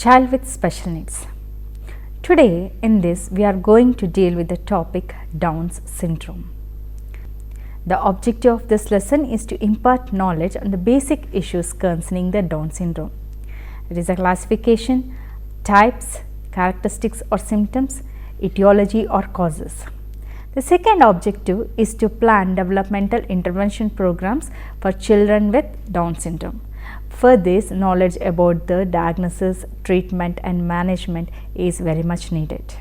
child with special needs. Today in this we are going to deal with the topic Down's syndrome. The objective of this lesson is to impart knowledge on the basic issues concerning the Down syndrome. It is a classification, types, characteristics or symptoms, etiology or causes. The second objective is to plan developmental intervention programs for children with Down syndrome. For this, knowledge about the diagnosis, treatment and management is very much needed.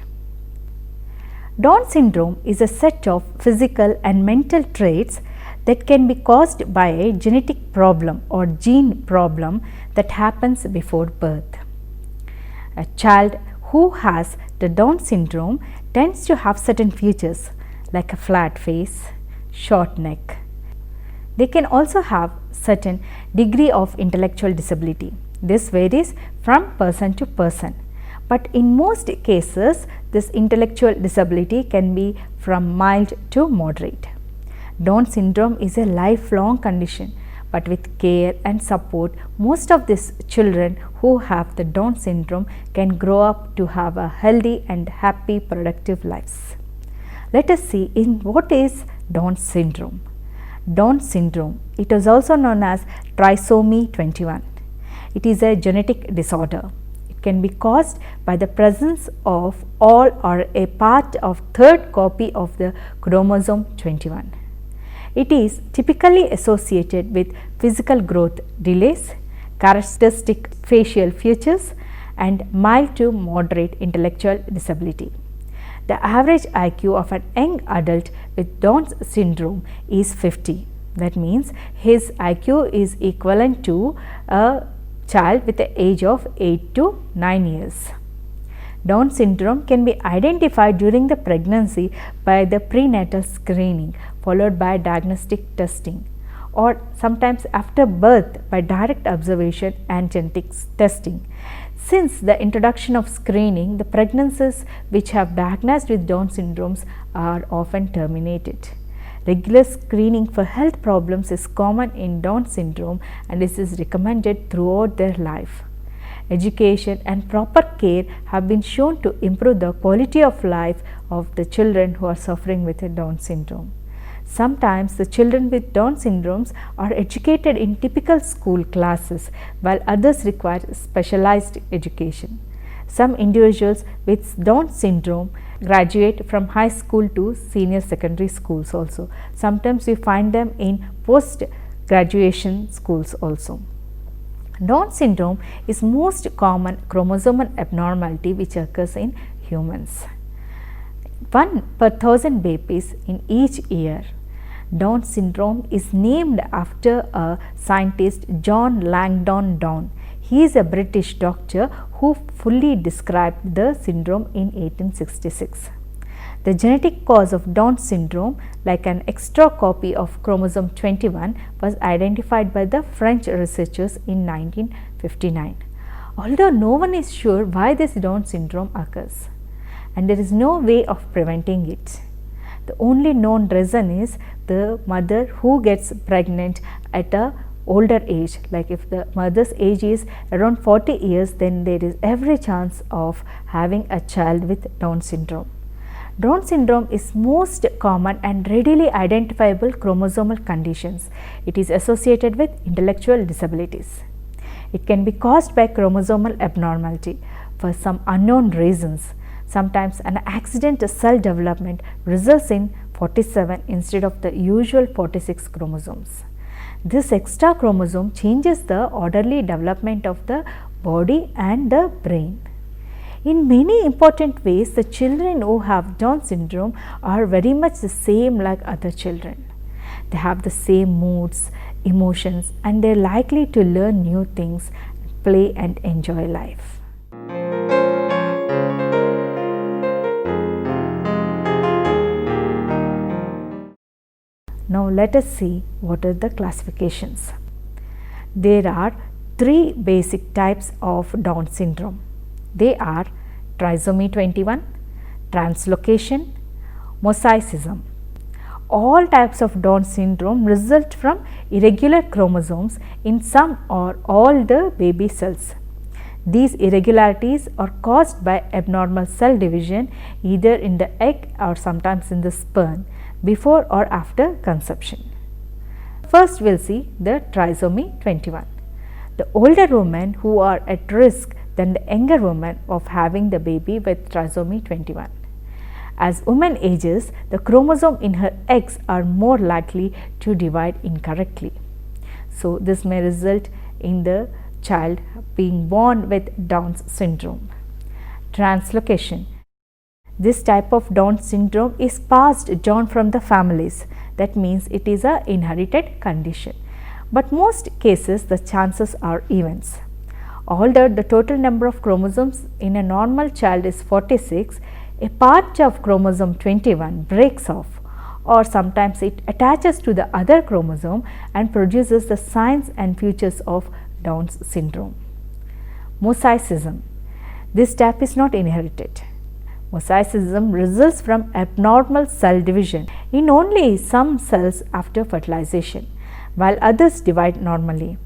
Down syndrome is a set of physical and mental traits that can be caused by a genetic problem or gene problem that happens before birth. A child who has the Down syndrome tends to have certain features like a flat face, short neck. They can also have certain degree of intellectual disability. This varies from person to person, but in most cases this intellectual disability can be from mild to moderate. Down syndrome is a lifelong condition, but with care and support most of these children who have the Down syndrome can grow up to have a healthy and happy productive lives. Let us see in what is Down syndrome. Down syndrome, it is also known as trisomy 21. It is a genetic disorder. It can be caused by the presence of all or a part of third copy of the chromosome 21. It is typically associated with physical growth delays, characteristic facial features and mild to moderate intellectual disability. The average IQ of an young adult with Down syndrome is 50. That means his IQ is equivalent to a child with the age of 8 to 9 years. Down syndrome can be identified during the pregnancy by the prenatal screening followed by diagnostic testing, or sometimes after birth by direct observation and genetics testing. Since the introduction of screening, the pregnancies which have diagnosed with Down syndromes are often terminated. Regular screening for health problems is common in Down syndrome and this is recommended throughout their life. Education and proper care have been shown to improve the quality of life of the children who are suffering with a Down syndrome. Sometimes the children with Down syndromes are educated in typical school classes while others require specialized education. Some individuals with Down syndrome graduate from high school to senior secondary schools also. Sometimes we find them in post graduation schools also. Down syndrome is most common chromosomal abnormality which occurs in humans. 1 per 1000 babies in each year. Down syndrome is named after a scientist, John Langdon Down. He is a British doctor who fully described the syndrome in 1866. The genetic cause of Down syndrome, like an extra copy of chromosome 21, was identified by the French researchers in 1959. Although no one is sure why this Down syndrome occurs, and there is no way of preventing it. The only known reason is the mother who gets pregnant at a older age, like if the mother's age is around 40 years, then there is every chance of having a child with Down syndrome. Down syndrome is most common and readily identifiable chromosomal conditions. It is associated with intellectual disabilities. It can be caused by chromosomal abnormality for some unknown reasons. Sometimes an accidental cell development results in 47 instead of the usual 46 chromosomes. This extra chromosome changes the orderly development of the body and the brain. In many important ways, the children who have Down syndrome are very much the same like other children. They have the same moods, emotions, and they are likely to learn new things, play and enjoy life. Now let us see what are the classifications. There are 3 basic types of Down syndrome. They are trisomy 21, translocation, mosaicism. All types of Down syndrome result from irregular chromosomes in some or all the baby cells. These irregularities are caused by abnormal cell division either in the egg or sometimes in the sperm before or after conception. First, we will see the trisomy 21. The older women who are at risk than the younger women of having the baby with trisomy 21. As woman ages, the chromosome in her eggs are more likely to divide incorrectly. So, this may result in the child being born with Down syndrome. Translocation. This type of Down syndrome is passed down from the families. That means it is a inherited condition. But most cases the chances are evens. Although the total number of chromosomes in a normal child is 46, a part of chromosome 21 breaks off, or sometimes it attaches to the other chromosome and produces the signs and features of Down syndrome. Mosaicism. This type is not inherited. Mosaicism results from abnormal cell division in only some cells after fertilization, while others divide normally.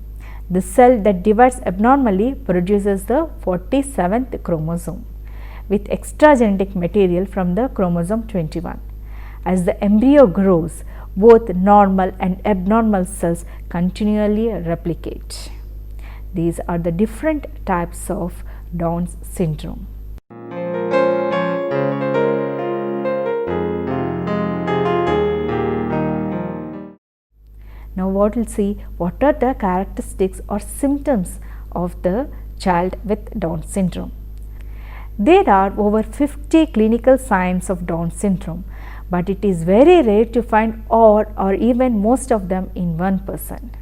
The cell that divides abnormally produces the 47th chromosome with extra genetic material from the chromosome 21. As the embryo grows, both normal and abnormal cells continually replicate. These are the different types of Down syndrome. Now, what we will see, what are the characteristics or symptoms of the child with Down syndrome. There are over 50 clinical signs of Down syndrome, but it is very rare to find all or even most of them in one person.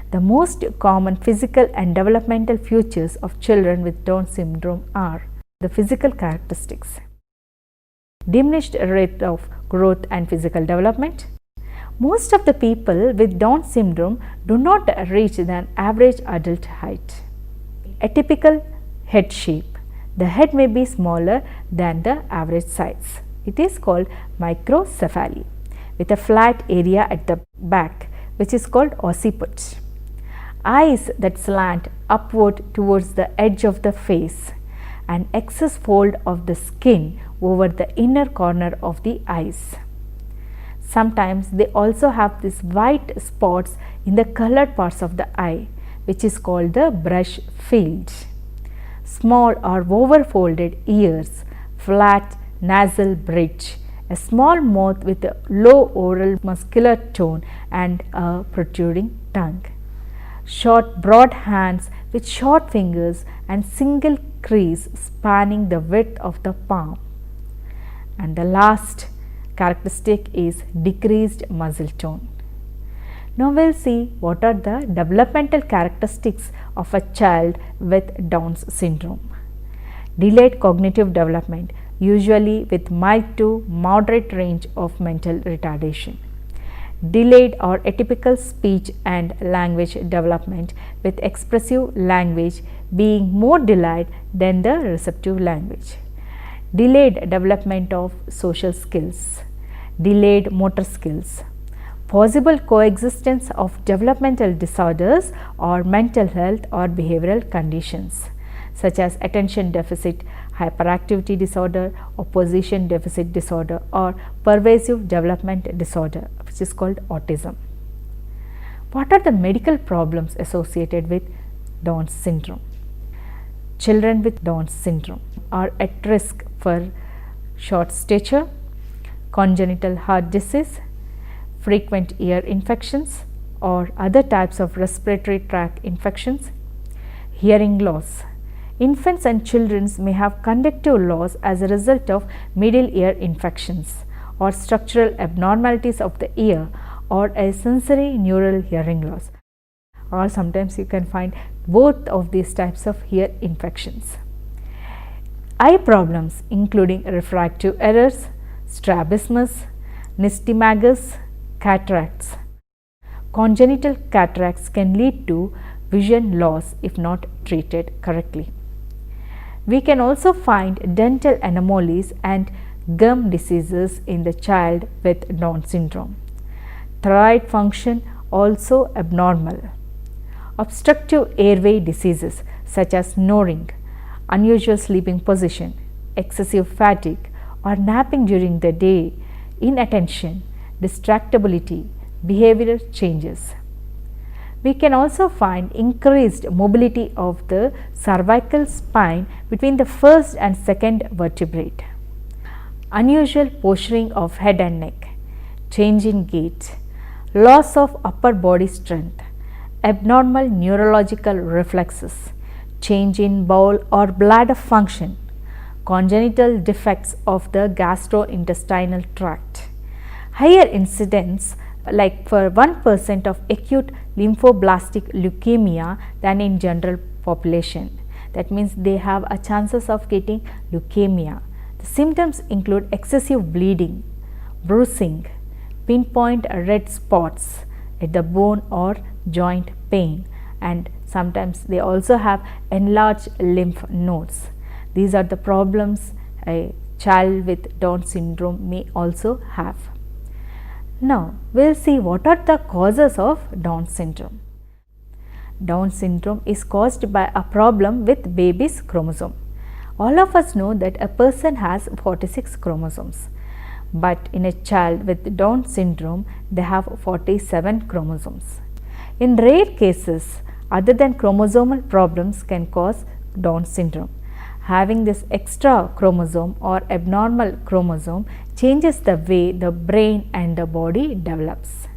The most common physical and developmental features of children with Down syndrome are the physical characteristics: diminished rate of growth and physical development. Most of the people with Down syndrome do not reach the average adult height. Atypical head shape. The head may be smaller than the average size. It is called microcephaly, with a flat area at the back, which is called occiput. Eyes that slant upward towards the edge of the face, and excess fold of the skin over the inner corner of the eyes. Sometimes they also have these white spots in the colored parts of the eye, which is called the brush field. Small or overfolded ears, flat nasal bridge, a small mouth with a low oral muscular tone and a protruding tongue. Short broad hands with short fingers and single crease spanning the width of the palm. And the last characteristic is decreased muscle tone. Now, we will see what are the developmental characteristics of a child with Down syndrome. Delayed cognitive development, usually with mild to moderate range of mental retardation. Delayed or atypical speech and language development, with expressive language being more delayed than the receptive language. Delayed development of social skills. Delayed motor skills. Possible coexistence of developmental disorders or mental health or behavioral conditions such as attention deficit hyperactivity disorder, opposition deficit disorder, or pervasive development disorder, which is called autism. What are the medical problems associated with Down syndrome? Children with Down syndrome are at risk for short stature, congenital heart disease, frequent ear infections or other types of respiratory tract infections, hearing loss. Infants and children may have conductive loss as a result of middle ear infections or structural abnormalities of the ear or a sensory neural hearing loss, or sometimes you can find both of these types of ear infections. Eye problems including refractive errors, strabismus, nystagmus, cataracts. Congenital cataracts can lead to vision loss if not treated correctly. We can also find dental anomalies and gum diseases in the child with Down syndrome. Thyroid function also abnormal. obstructive airway diseases such as snoring, unusual sleeping position, excessive fatigue or napping during the day, inattention, distractibility, behavioral changes. We can also find increased mobility of the cervical spine between the first and second vertebrae, unusual posturing of head and neck, change in gait, loss of upper body strength, abnormal neurological reflexes, change in bowel or bladder function, congenital defects of the gastrointestinal tract, higher incidence like for 1% of acute lymphoblastic leukemia than in general population. That means they have a chances of getting leukemia. The symptoms include excessive bleeding, bruising, pinpoint red spots at the bone or joint pain, and sometimes they also have enlarged lymph nodes. These are the problems a child with Down syndrome may also have. Now, we will see what are the causes of Down syndrome. Down syndrome is caused by a problem with baby's chromosome. All of us know that a person has 46 chromosomes, but in a child with Down syndrome, they have 47 chromosomes. In rare cases, other than chromosomal problems can cause Down syndrome. Having this extra chromosome or abnormal chromosome changes the way the brain and the body develops.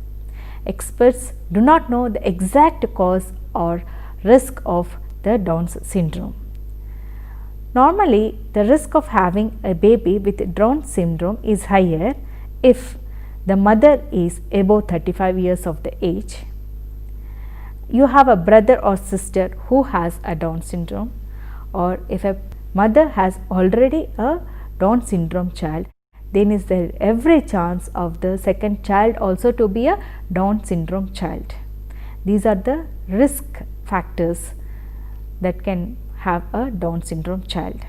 Experts do not know the exact cause or risk of the Down syndrome. Normally, the risk of having a baby with Down syndrome is higher if the mother is above 35 years of the age, you have a brother or sister who has a Down syndrome, or if a mother has already a Down syndrome child, then is there every chance of the second child also to be a Down syndrome child. These are the risk factors that can have a Down syndrome child.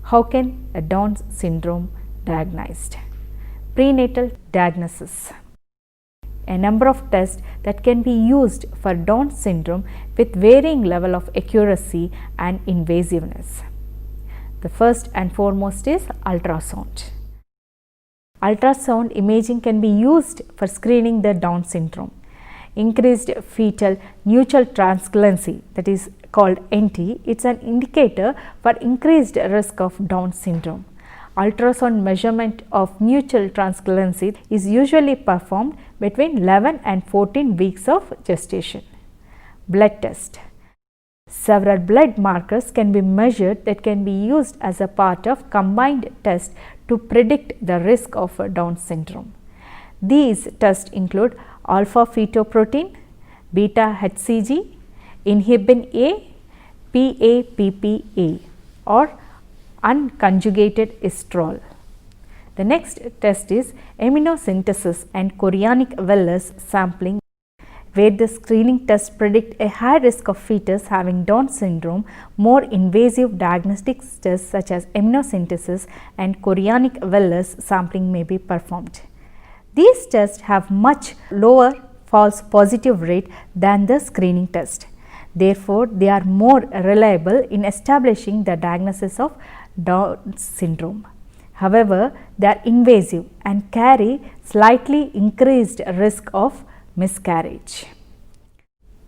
How can a Down syndrome diagnosed? Prenatal diagnosis. A number of tests that can be used for Down syndrome with varying level of accuracy and invasiveness. The first and foremost is ultrasound. Ultrasound imaging can be used for screening the Down syndrome. Increased fetal neutral translucency, that is called NT, it is an indicator for increased risk of Down syndrome. Ultrasound measurement of neutral translucency is usually performed between 11 and 14 weeks of gestation. Blood test. Several blood markers can be measured that can be used as a part of combined test to predict the risk of Down syndrome. These tests include alpha fetoprotein, beta HCG, inhibin A, PAPPA or unconjugated estrol. The next test is amniocentesis and chorionic villus sampling, where the screening tests predict a high risk of fetus having Down syndrome. More invasive diagnostic tests such as amniocentesis and chorionic villus sampling may be performed. These tests have much lower false positive rate than the screening test. Therefore, they are more reliable in establishing the diagnosis of Down syndrome. However, they are invasive and carry slightly increased risk of miscarriage.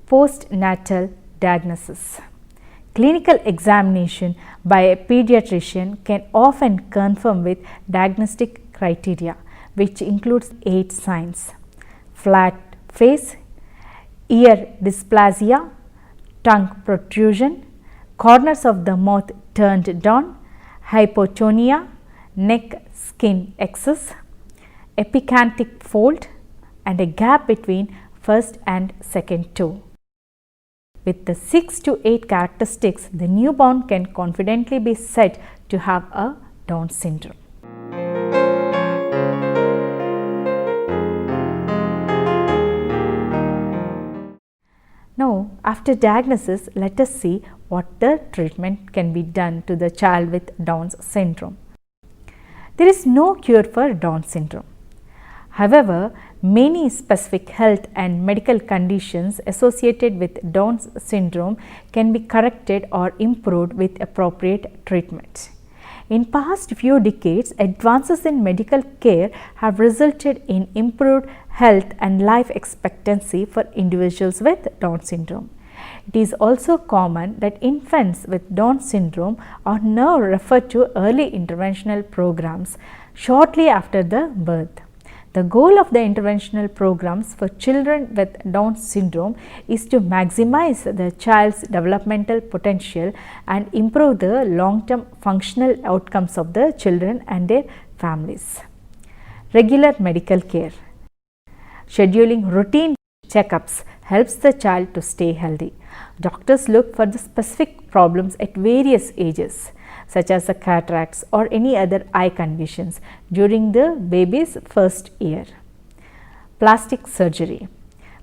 Postnatal diagnosis. Clinical examination by a pediatrician can often confirm with diagnostic criteria, which includes 8 signs: flat face, ear dysplasia, tongue protrusion, corners of the mouth turned down, hypotonia, neck skin excess, epicanthic fold, and a gap between first and second toe. With the 6 to 8 characteristics, the newborn can confidently be said to have a Down syndrome. Now, after diagnosis, let us see what the treatment can be done to the child with Down syndrome. There is no cure for Down syndrome. However, many specific health and medical conditions associated with Down syndrome can be corrected or improved with appropriate treatment. In past few decades, advances in medical care have resulted in improved health and life expectancy for individuals with Down syndrome. It is also common that infants with Down syndrome are now referred to early interventional programs shortly after the birth. The goal of the interventional programs for children with Down syndrome is to maximize the child's developmental potential and improve the long-term functional outcomes of the children and their families. Regular medical care. Scheduling routine checkups helps the child to stay healthy. Doctors look for the specific problems at various ages, such as the cataracts or any other eye conditions during the baby's first year. Plastic surgery.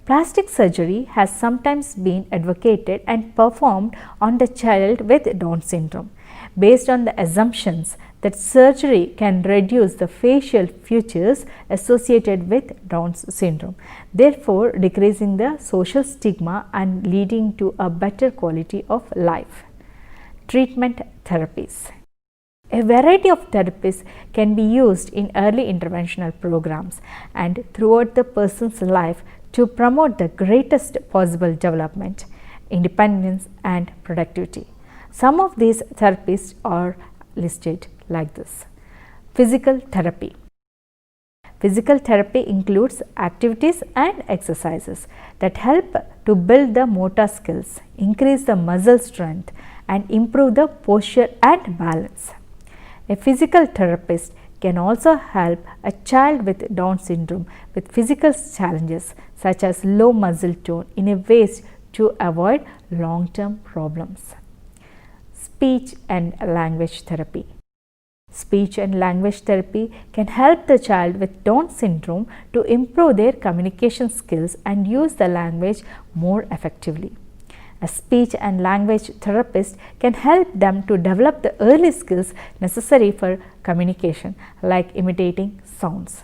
Plastic surgery has sometimes been advocated and performed on the child with Down syndrome based on the assumptions that surgery can reduce the facial features associated with Down syndrome, therefore decreasing the social stigma and leading to a better quality of life. Treatment therapies. A variety of therapies can be used in early interventional programs and throughout the person's life to promote the greatest possible development, independence and productivity. Some of these therapies are listed like this. Physical therapy. Physical therapy includes activities and exercises that help to build the motor skills, increase the muscle strength and improve the posture and balance. A physical therapist can also help a child with Down syndrome with physical challenges such as low muscle tone in a ways to avoid long-term problems. Speech and language therapy. Speech and language therapy can help the child with Down syndrome to improve their communication skills and use the language more effectively. A speech and language therapist can help them to develop the early skills necessary for communication, like imitating sounds.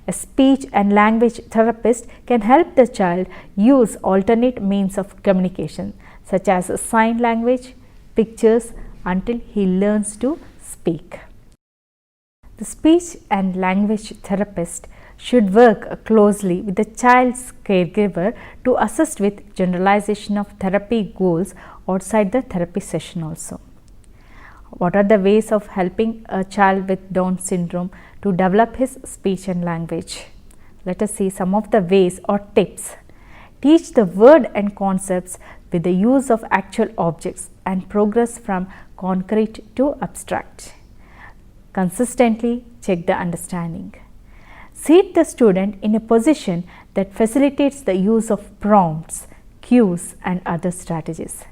A speech and language therapist can help the child use alternate means of communication, such as sign language, pictures, until he learns to speak. The speech and language therapist should work closely with the child's caregiver to assist with generalization of therapy goals outside the therapy session also. What are the ways of helping a child with Down syndrome to develop his speech and language? Let us see some of the ways or tips. Teach the word and concepts with the use of actual objects and progress from concrete to abstract. Consistently check the understanding. Seat the student in a position that facilitates the use of prompts, cues and other strategies.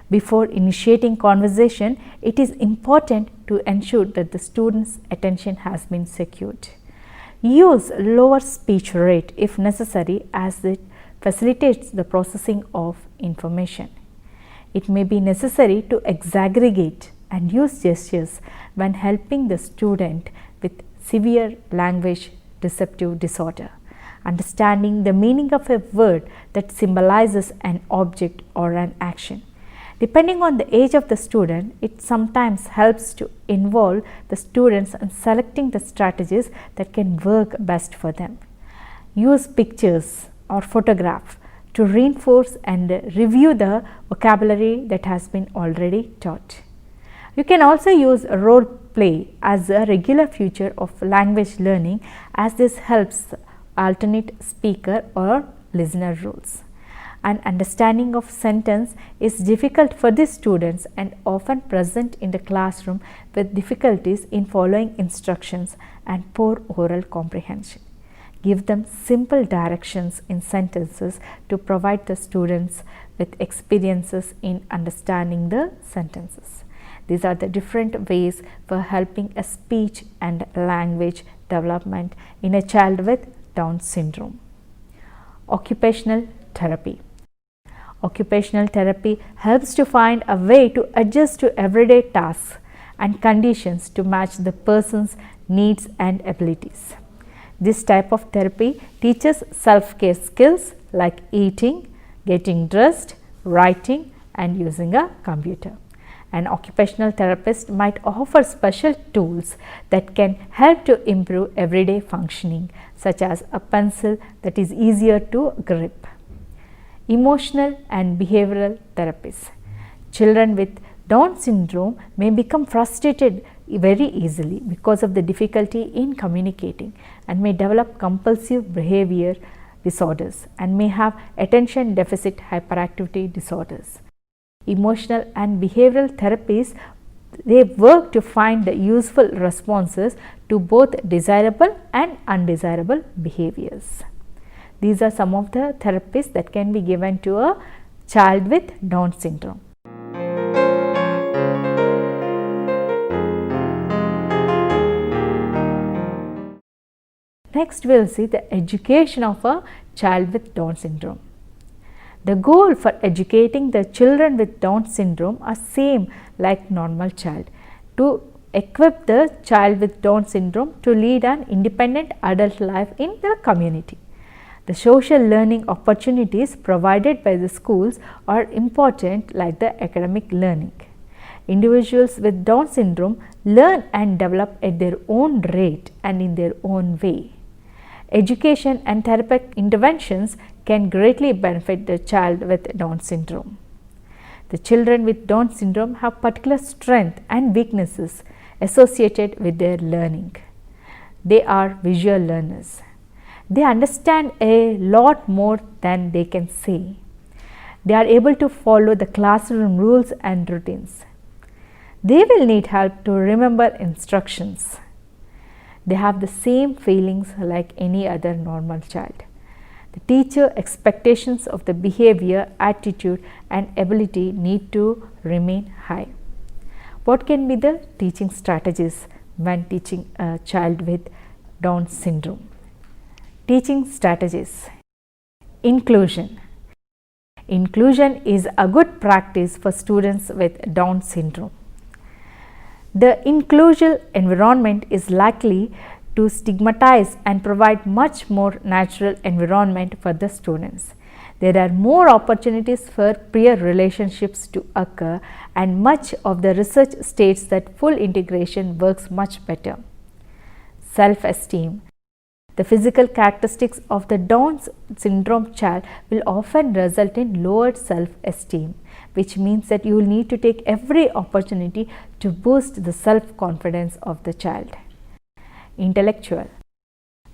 Before initiating conversation, it is important to ensure that the student's attention has been secured. Use lower speech rate if necessary, as it facilitates the processing of information. It may be necessary to exaggerate and use gestures when helping the student with severe language deceptive disorder, understanding the meaning of a word that symbolizes an object or an action. Depending on the age of the student, it sometimes helps to involve the students in selecting the strategies that can work best for them. Use pictures or photograph to reinforce and review the vocabulary that has been already taught. You can also use role play as a regular feature of language learning, as this helps alternate speaker or listener roles. An understanding of sentence is difficult for the students and often present in the classroom with difficulties in following instructions and poor oral comprehension. Give them simple directions in sentences to provide the students with experiences in understanding the sentences. These are the different ways for helping a speech and language development in a child with Down syndrome. Occupational therapy. Occupational therapy helps to find a way to adjust to everyday tasks and conditions to match the person's needs and abilities. This type of therapy teaches self-care skills like eating, getting dressed, writing and using a computer. An occupational therapist might offer special tools that can help to improve everyday functioning, such as a pencil that is easier to grip. Emotional and behavioral therapies. Children with Down syndrome may become frustrated very easily because of the difficulty in communicating and may develop compulsive behavior disorders and may have attention deficit hyperactivity disorders. Emotional and behavioral therapies, they work to find the useful responses to both desirable and undesirable behaviors. These are some of the therapies that can be given to a child with Down syndrome. Next, we will see the education of a child with Down syndrome. The goal for educating the children with Down syndrome are same like normal child, to equip the child with Down syndrome to lead an independent adult life in the community. The social learning opportunities provided by the schools are important like the academic learning. Individuals with Down syndrome learn and develop at their own rate and in their own way. Education and therapeutic interventions can greatly benefit the child with Down syndrome. The children with Down syndrome have particular strengths and weaknesses associated with their learning. They are visual learners. They understand a lot more than they can say. They are able to follow the classroom rules and routines. They will need help to remember instructions. They have the same feelings like any other normal child. The teacher expectations of the behavior, attitude and ability need to remain high. What can be the teaching strategies when teaching a child with Down syndrome? Teaching strategies. Inclusion. Inclusion is a good practice for students with Down syndrome. The inclusive environment is likely to stigmatize and provide much more natural environment for the students. There are more opportunities for peer relationships to occur, and much of the research states that full integration works much better. Self-esteem. The physical characteristics of the Down syndrome child will often result in lowered self-esteem, which means that you will need to take every opportunity to boost the self-confidence of the child. Intellectual.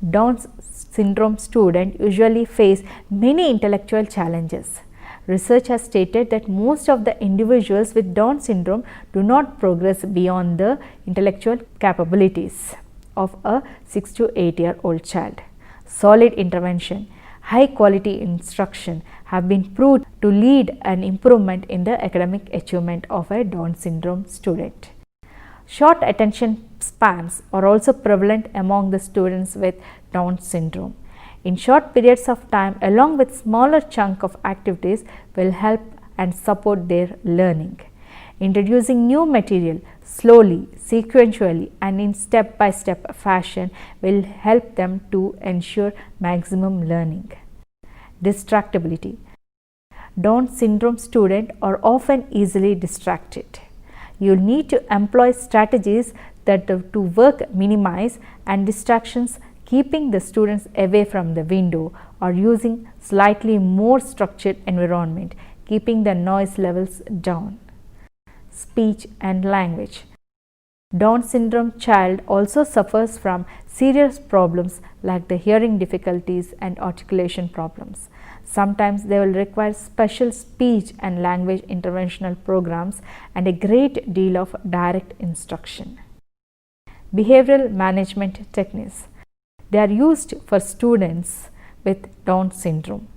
Down syndrome students usually face many intellectual challenges. Research has stated that most of the individuals with Down syndrome do not progress beyond the intellectual capabilities of a 6 to 8-year-old child. Solid intervention, high quality instruction have been proved to lead an improvement in the academic achievement of a Down syndrome student. Short attention spans are also prevalent among the students with Down syndrome. In short periods of time, along with smaller chunk of activities will help and support their learning. Introducing new material slowly, sequentially and in step-by-step fashion will help them to ensure maximum learning. Distractibility. Down syndrome students are often easily distracted. You will need to employ strategies that to work minimize and distractions, keeping the students away from the window or using slightly more structured environment, keeping the noise levels down. Speech and language. Down syndrome child also suffers from serious problems like the hearing difficulties and articulation problems. Sometimes they will require special speech and language interventional programs and a great deal of direct instruction. Behavioral management techniques. They are used for students with Down syndrome.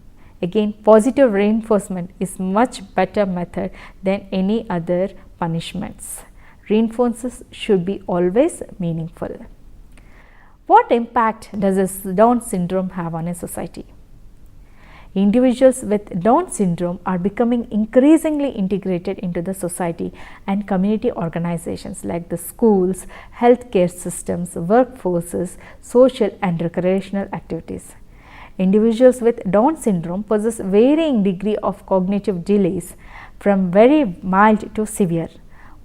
Again, positive reinforcement is much better method than any other punishments. Reinforcements should be always meaningful. What impact does this Down syndrome have on a society? Individuals with Down syndrome are becoming increasingly integrated into the society and community organizations like the schools, healthcare systems, workforces, social and recreational activities. Individuals with Down syndrome possess varying degree of cognitive delays from very mild to severe.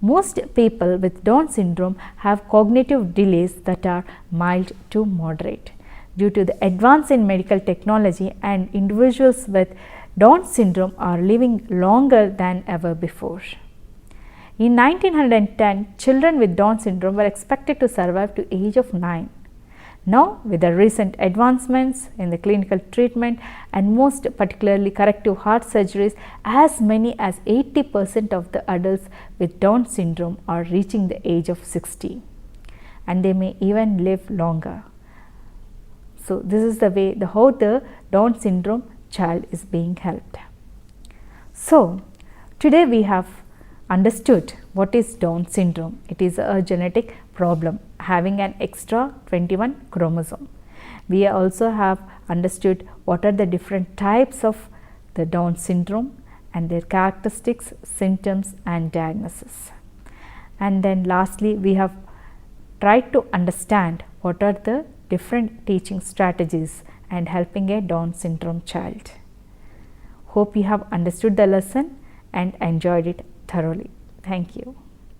Most people with Down syndrome have cognitive delays that are mild to moderate. Due to the advance in medical technology, and individuals with Down syndrome are living longer than ever before. In 1910, children with Down syndrome were expected to survive to age of 9. Now, with the recent advancements in the clinical treatment and most particularly corrective heart surgeries, as many as 80% of the adults with Down syndrome are reaching the age of 60, and they may even live longer. So, this is the way how the Down syndrome child is being helped. So, today we have understood what is Down syndrome. It is a genetic problem having an extra 21 chromosome. We also have understood what are the different types of the Down syndrome and their characteristics, symptoms and diagnosis. And then lastly, we have tried to understand what are the different teaching strategies and helping a Down syndrome child. Hope you have understood the lesson and enjoyed it thoroughly. Thank you.